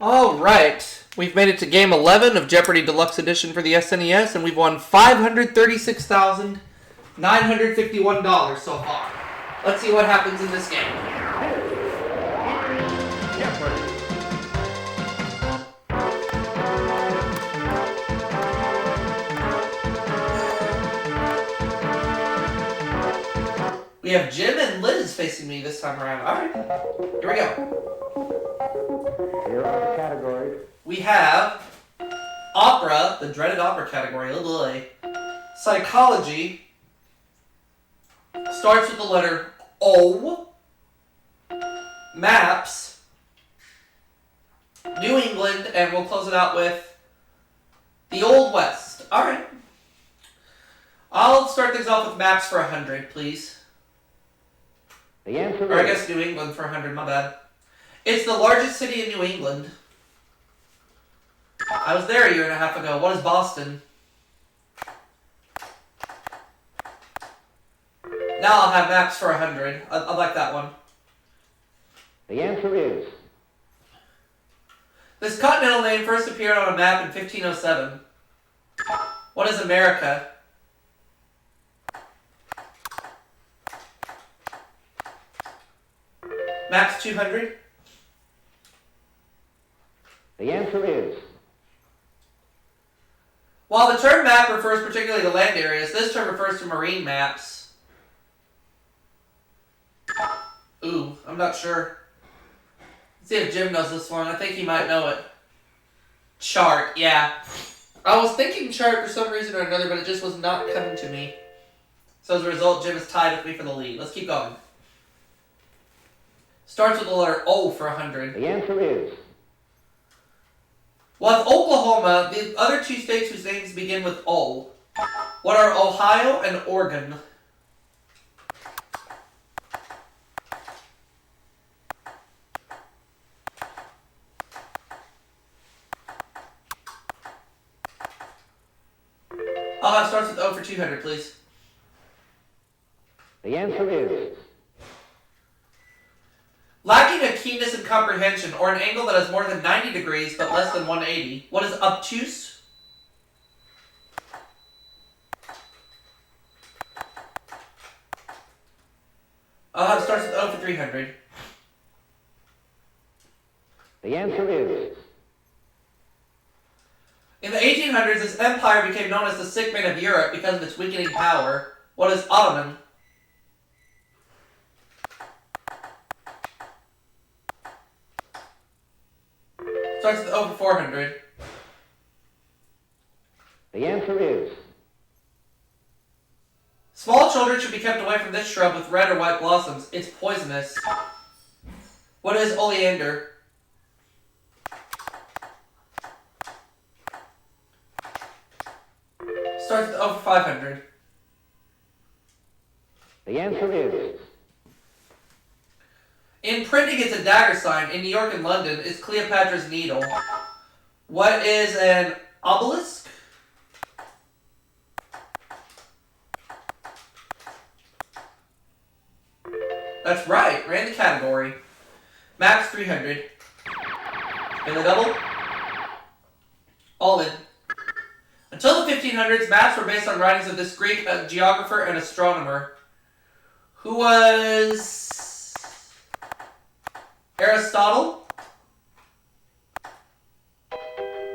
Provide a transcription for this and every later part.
Alright, we've made it to game 11 of Jeopardy Deluxe Edition for the SNES, and we've won $536,951 so far. Let's see what happens in this game. Jeopardy. We have Jim and Liz facing me this time around. Alright, here we go. Here are the categories. We have opera, the dreaded opera category, literally. Psychology starts with the letter O. Maps, New England, and we'll close it out with the Old West. Alright. I'll start things off with maps for 100, please. The answer Or I guess New England for 100, my bad. It's the largest city in New England. I was there a year and a half ago. What is Boston? Now I'll have maps for 100. I like that one. The answer is... This continental name first appeared on a map in 1507. What is America? Maps 200. The answer is... While the term map refers particularly to land areas, this term refers to marine maps. Ooh, I'm not sure. Let's see if Jim knows this one. I think he might know it. Chart, yeah. I was thinking chart for some reason or another, but it just was not coming to me. So as a result, Jim is tied with me for the lead. Let's keep going. Starts with the letter O for 100. The answer is... Well, with Oklahoma, the other two states whose names begin with O. What are Ohio and Oregon? I'll have starts with O for 200, please. The answer is... Lacking a keenness and comprehension, or an angle that is more than 90 degrees but less than 180. What is obtuse? I'll have starts with O for 300. The answer is... In the 1800s, this empire became known as the sick man of Europe because of its weakening power. What is Ottoman? Starts with over 400. The answer is... Small children should be kept away from this shrub with red or white blossoms. It's poisonous. What is oleander? Starts with over 500. The answer is... In printing, it's a dagger sign. In New York and London, it's Cleopatra's Needle. What is an obelisk? That's right. Ran the category. Max 300. In the double? All in. Until the 1500s, maps were based on writings of this Greek geographer and astronomer. Who was... Aristotle?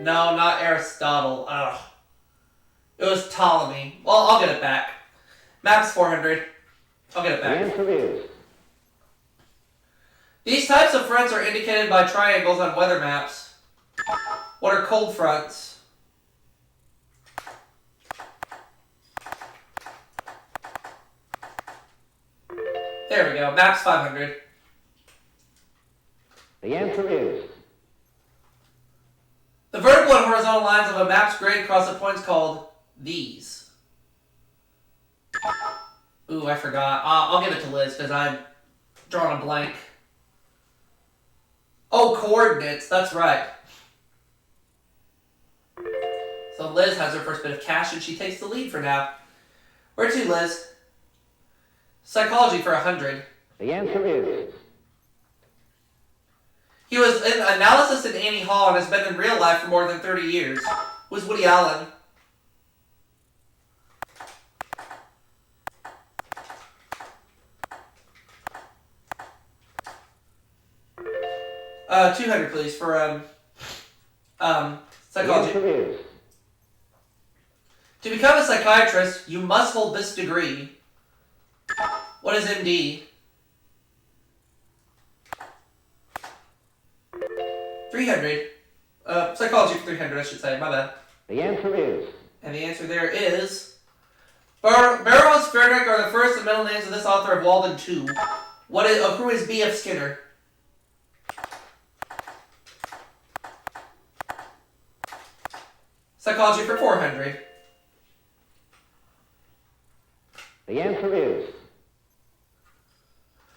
No, not Aristotle. Ugh. It was Ptolemy. Well, I'll get it back. Maps 400. I'll get it back. The answer is... These types of fronts are indicated by triangles on weather maps. What are cold fronts? There we go. Maps 500. The answer is... The vertical and horizontal lines of a map's grid cross at points called these. Ooh, I forgot. I'll give it to Liz because I'm drawing a blank. Oh, coordinates. That's right. So Liz has her first bit of cash and she takes the lead for now. Where to, Liz? Psychology for 100. The answer is... He was in analysis in Annie Hall and has been in real life for more than 30 years. Who is Woody Allen? 200, please, for psychology. To become a psychiatrist, you must hold this degree. What is MD? 300. Psychology for 300, I should say. My bad. The answer is. And the answer there is... Burroughs, Frederick are the first and middle names of this author of Walden 2. Who is B.F. Skinner? Psychology for 400. The answer is.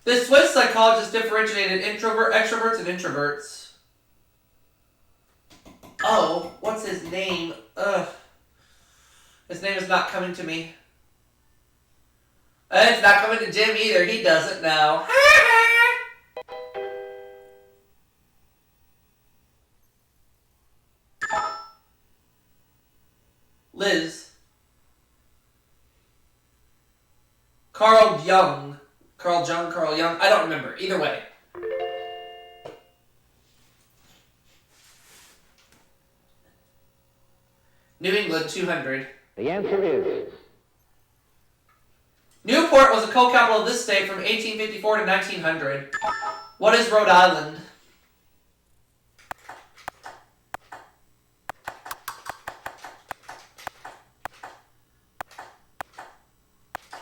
This Swiss psychologist differentiated extroverts and introverts. Oh, what's his name? Ugh. His name is not coming to me. It's not coming to Jim either. He doesn't know. Liz. Carl Jung. I don't remember. Either way. New England, 200. The answer is. Newport was the co-capital of this state from 1854 to 1900. What is Rhode Island?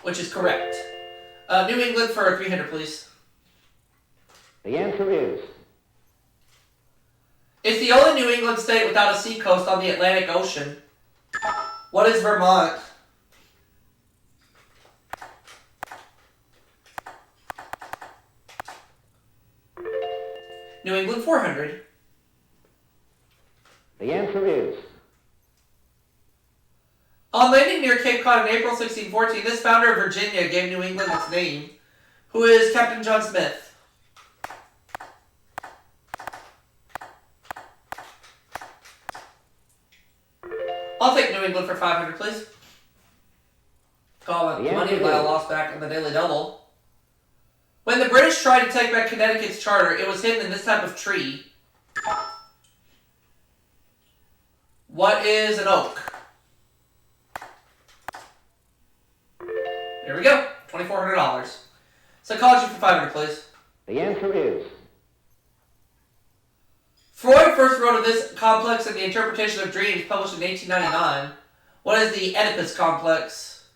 Which is correct. New England for 300, please. The answer is. It's the only New England state without a seacoast on the Atlantic Ocean. What is Vermont? New England, 400. The answer is. On landing near Cape Cod in April 1614, this founder of Virginia gave New England its name. Who is Captain John Smith? I'll take New England for 500, please. Call it money that I lost back in the Daily Double. When the British tried to take back Connecticut's charter, it was hidden in this type of tree. What is an oak? Here we go. $2,400. Psychology for 500, please. The answer is. Freud first wrote of this complex in The Interpretation of Dreams, published in 1899. What is the Oedipus complex?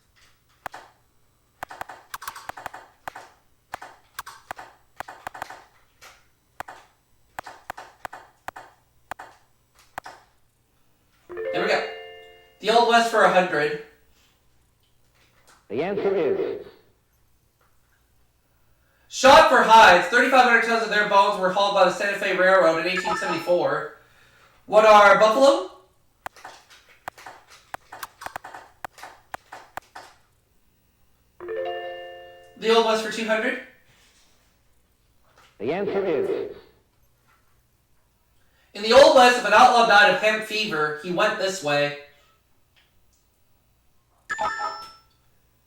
There we go. The Old West for 100. The answer is. Shot for hides, 3,500 tons of their bones were hauled by the Santa Fe Railroad in 1874. What are buffalo? The Old West for 200. The answer is. In the Old West, if an outlaw died of hemp fever, he went this way.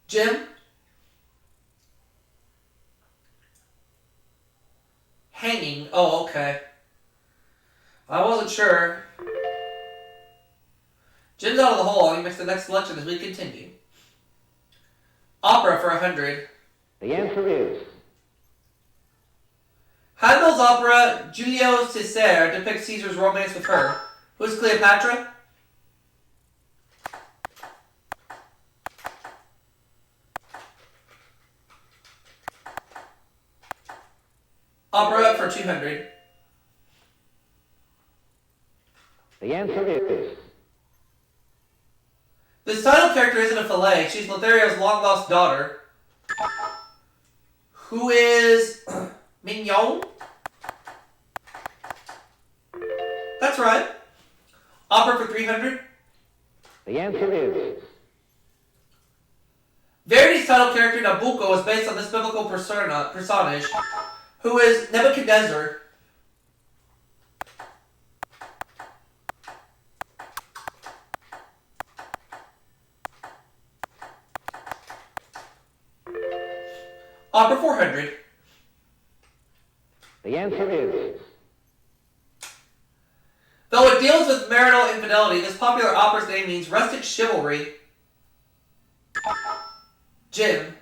Jim? Hanging. Oh, okay. I wasn't sure. Jim's out of the hole. He makes the next selection as we continue. Opera for 100. The answer is. Handel's opera, Julio Cesare, depicts Caesar's romance with her. Who's Cleopatra? Opera for 200. The answer is. This title character isn't a fillet. She's Lothario's long-lost daughter. Who is Mignon? That's right. Opera for 300. The answer is. Verdi's title character Nabucco is based on this biblical personage. Who is Nebuchadnezzar? Opera 400. The answer is Though it deals with marital infidelity, this popular opera's name means rustic chivalry. Jim.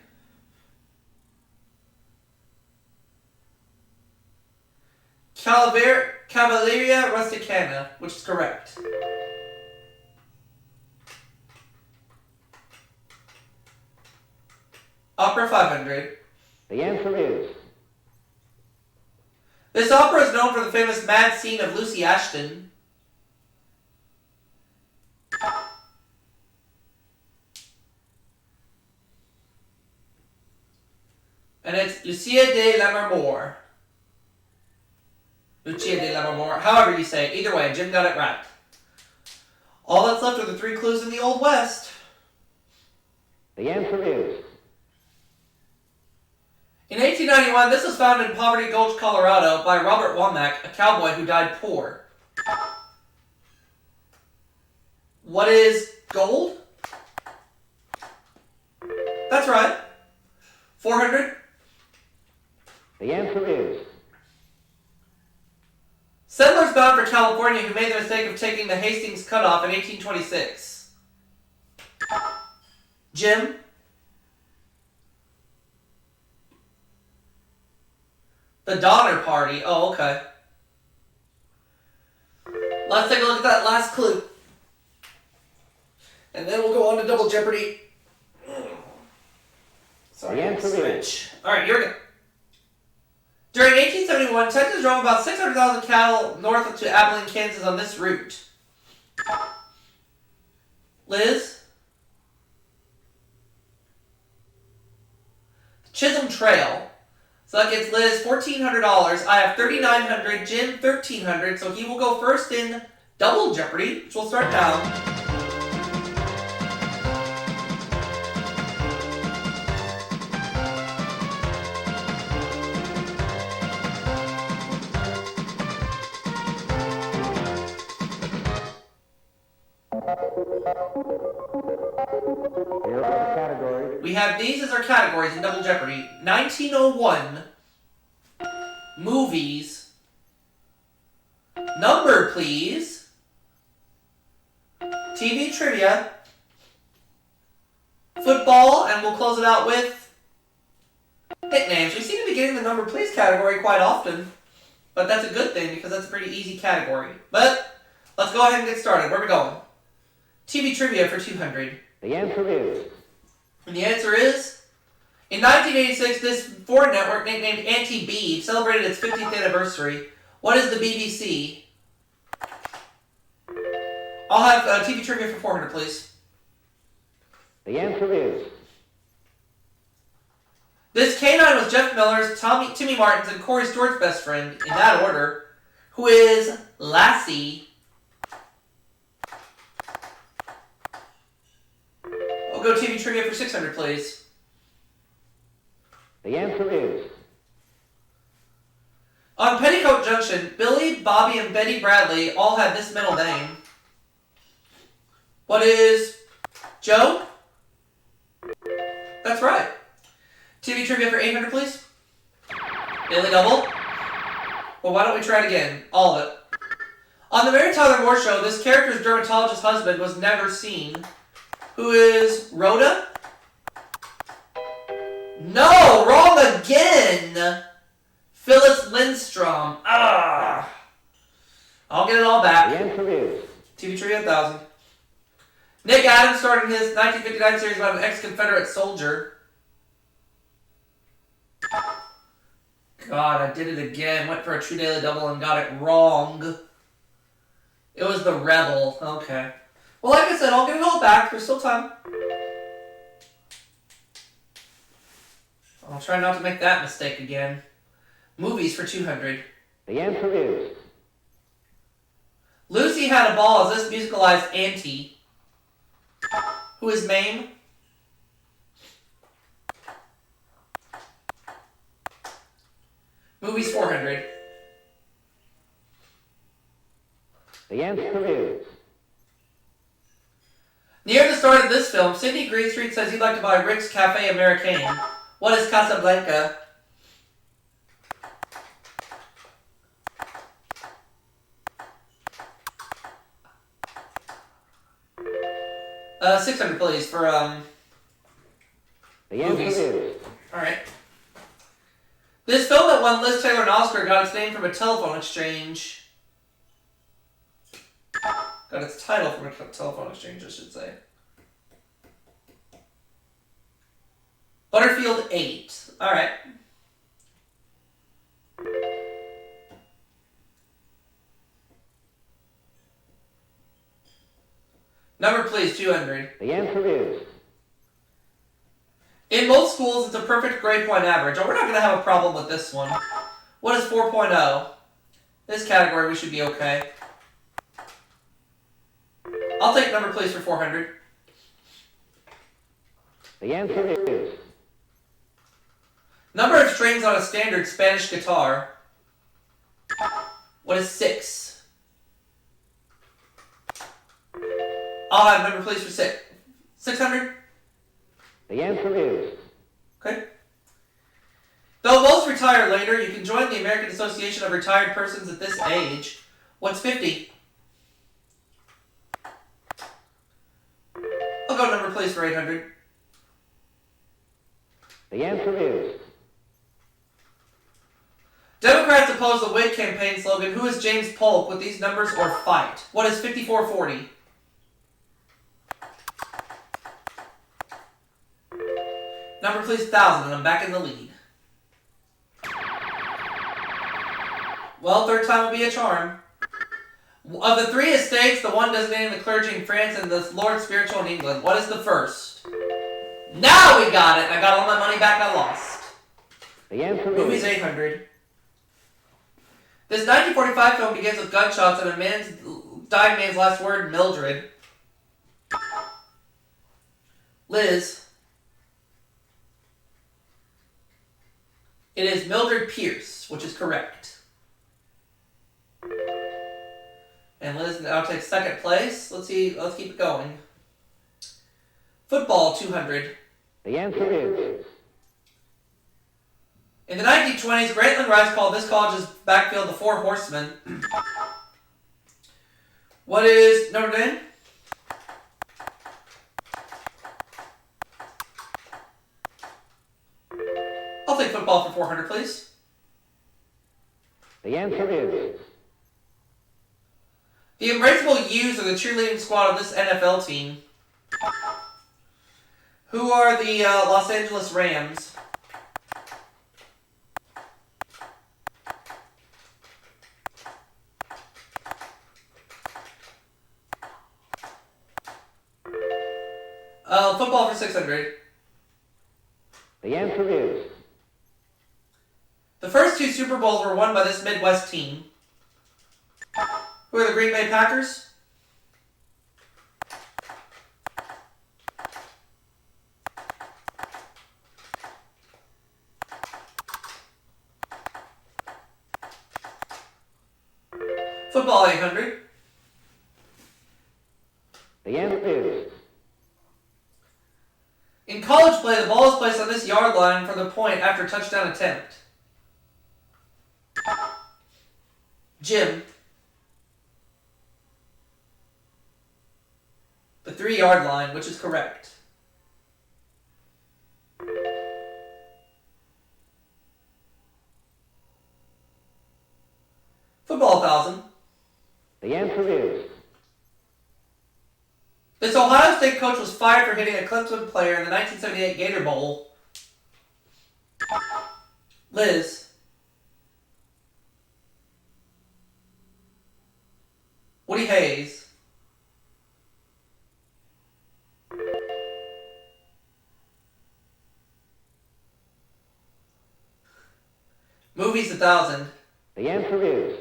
Cavalleria Rusticana, which is correct. Opera 500. the answer is This opera is known for the famous mad scene of Lucy Ashton. And it's Lucia de Lammermoor. Lucia de Lammermoor. However you say it. Either way, Jim got it right. All that's left are the 3 clues in the Old West. the answer is In 1891, this was found in Poverty Gulch, Colorado by Robert Womack, a cowboy who died poor. What is gold? That's right. 400. the answer is Settlers bound for California who made the mistake of taking the Hastings Cutoff in 1826. Jim? The Donner Party. Oh, okay. Let's take a look at that last clue. And then we'll go on to Double Jeopardy. Sorry, The answer switch. Alright, here we go. During 1871, Texas drove about 600,000 cattle north to Abilene, Kansas on this route. Liz? Chisholm Trail. So that gets Liz $1,400. I have $3,900. Jim $1,300. So he will go first in Double Jeopardy, which will start now. here are the categories. We have these as our categories in Double Jeopardy. 1901. Movies. Number, please. TV trivia. Football, and we'll close it out with nicknames. We seem to be getting the number, please category quite often. But that's a good thing because that's a pretty easy category. But let's go ahead and get started. Where are we going? TV trivia for 200. The answer is And the answer is, in 1986, this foreign network nicknamed Anti-Beeb celebrated its 50th anniversary. What is the BBC? I'll have TV trivia for 400, please. the answer is This canine was Jeff Miller's, Timmy Martin's, and Corey Stewart's best friend, in that order, who is Lassie. I'll go TV trivia for 600, please. the answer is On Petticoat Junction, Billy, Bobby, and Betty Bradley all had this middle name. What is Joe? That's right. TV trivia for 800, please. Daily double. Well, why don't we try it again? All of it. On the Mary Tyler Moore Show, this character's dermatologist husband was never seen. Who is Rhoda? No, wrong again. Phyllis Lindstrom. Ah. I'll get it all the back. answer is TV trivia 1000. Nick Adams started his 1959 series about an ex-Confederate soldier. God, I did it again. Went for a true daily double and got it wrong. It was the Rebel. Okay. Well, like I said, I'll get it all back. There's still time. I'll try not to make that mistake again. Movies for 200. the answer is Lucy had a ball as this musicalized Auntie. Who is Mame? Movies 400. the answer is Near the start of this film, Sidney Greenstreet says he'd like to buy Rick's Cafe Americain. What is Casablanca? $600, please, for The answer movies. is All right. This film that won Liz Taylor an Oscar got its name from a telephone exchange. Got its title from a telephone exchange, I should say. Butterfield 8. All right. Number, please, 200. the answer is In most schools, it's a perfect grade point average. Oh, we're not going to have a problem with this one. What is 4.0? This category, we should be okay. I'll take number, please, for 400. the answer is Number of strings on a standard Spanish guitar. What is 6? I'll have number, please, for 600. the answer is Okay. Though most retire later, you can join the American Association of Retired Persons at this age. What's 50? I'll go number, please, for 800. the answer is Democrats oppose the Whig campaign slogan, "Who is James Polk?" with these numbers or fight. What is 5440? Number, please, 1,000, and I'm back in the lead. Well, third time will be a charm. Of the 3 estates, the one designating the clergy in France and the Lord Spiritual in England, what is the first? Now we got it! I got all my money back I lost. the answer Movie's is 800. This 1945 film begins with gunshots and a dying man's last word, Mildred. Liz. It is Mildred Pierce, which is correct. And Liz now takes second place. Let's keep it going. Football, 200. the answer is In the 1920s, Grantland Rice called this college's backfield the Four Horsemen. What is Notre Dame? I'll take football for 400, please. the answer is The Embraceable U's are the cheerleading squad of this NFL team. Who are the Los Angeles Rams? Football for 600. the answer is The first 2 Super Bowls were won by this Midwest team. Who are the Green Bay Packers? Football, 800. the answer is In college play, the ball is placed on this yard line for the point after touchdown attempt. Jim. The 3-yard line, which is correct. Football, 1,000. the answer is This Ohio State coach was fired for hitting a Clemson player in the 1978 Gator Bowl. Liz. Woody Hayes. Movies, 1,000. the answer is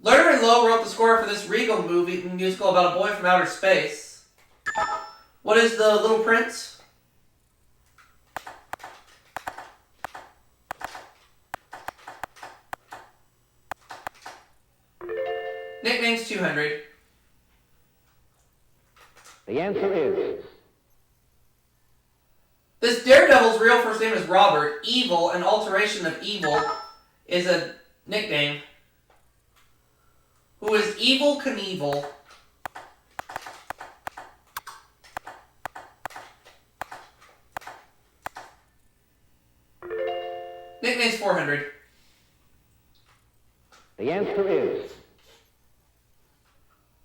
Lerner and Lowe wrote the score for this Regal musical about a boy from outer space. What is The Little Prince? Nicknames, 200. the answer is This Daredevil's real first name is Robert. Evil, an alteration of evil, is a nickname. Who is Evil Knievel. Nickname's 400. The answer is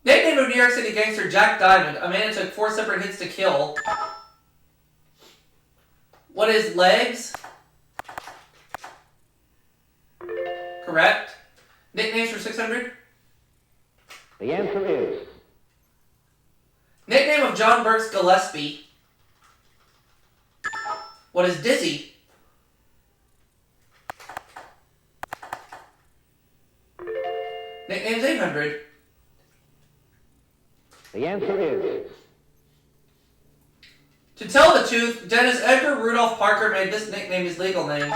Nickname of New York City gangster Jack Diamond. A man who took 4 separate hits to kill. What is legs? Correct. Nicknames for 600? the answer is Nickname of John Burks Gillespie. What is dizzy? Nickname's 800. the answer is To tell the truth, Dennis Edgar Rudolph Parker made this nickname his legal name.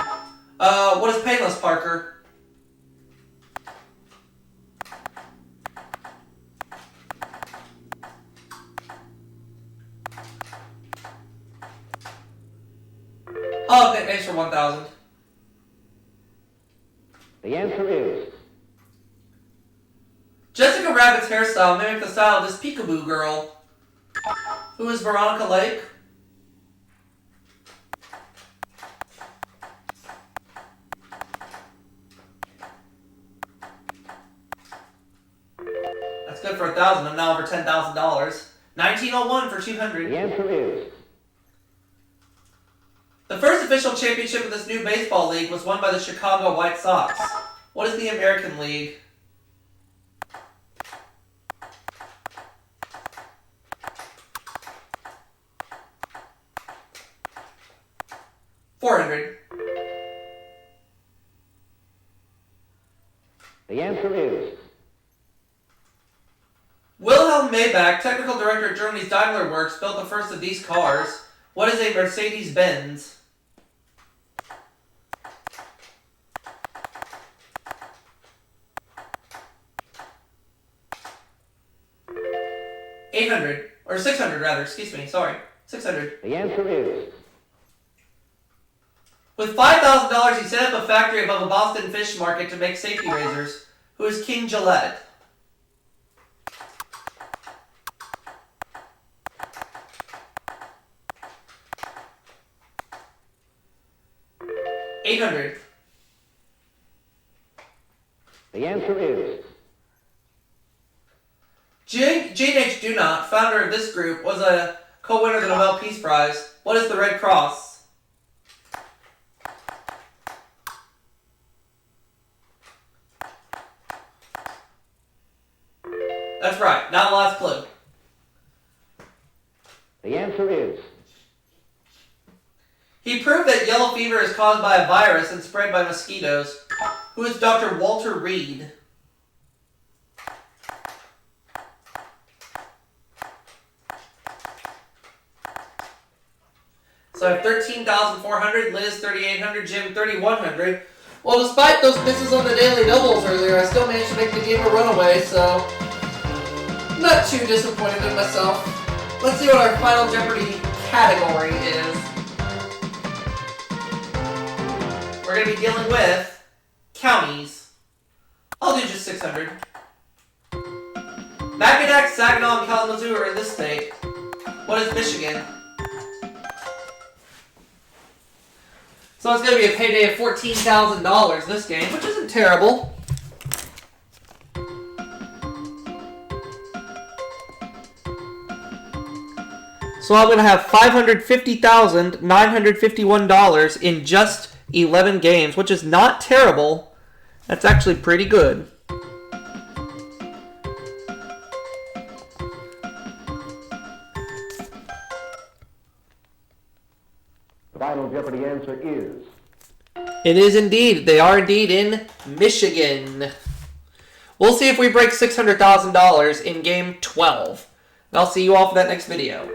What is Painless Parker? Oh, nicknames for 1,000. the answer is Jessica Rabbit's hairstyle mimicked the style of this peekaboo girl. Who is Veronica Lake? That's good for 1,000. I'm now over $10,000. 1901 for 200. the answer is The first official championship of this new baseball league was won by the Chicago White Sox. What is the American League? $400. the answer is Wilhelm Maybach, technical director at Germany's Daimler Works, built the first of these cars. What is a Mercedes-Benz? $800, or $600 rather, excuse me, sorry, $600. the answer is With $5,000, he set up a factory above a Boston fish market to make safety razors. Who is King Gillette? $800. the answer is Jane H. Dunant, founder of this group, was a co-winner of the Nobel Peace Prize. What is the Red Cross? That's right. Now the last clue. the answer is He proved that yellow fever is caused by a virus and spread by mosquitoes. Who is Dr. Walter Reed? So I have 13,400, Liz 3,800, Jim 3,100. Well, despite those misses on the daily doubles earlier, I still managed to make the game a runaway, so I'm not too disappointed in myself. Let's see what our final Jeopardy category is. We're going to be dealing with counties. I'll do just 600. Mackinac, Saginaw, and Kalamazoo are in this state. What is Michigan? So it's going to be a payday of $14,000 this game, which isn't terrible. So I'm going to have $550,951 in just 11 games, which is not terrible. That's actually pretty good. the final Jeopardy answer is It is indeed. They are indeed in Michigan. We'll see if we break $600,000 in game 12. And I'll see you all for that next video.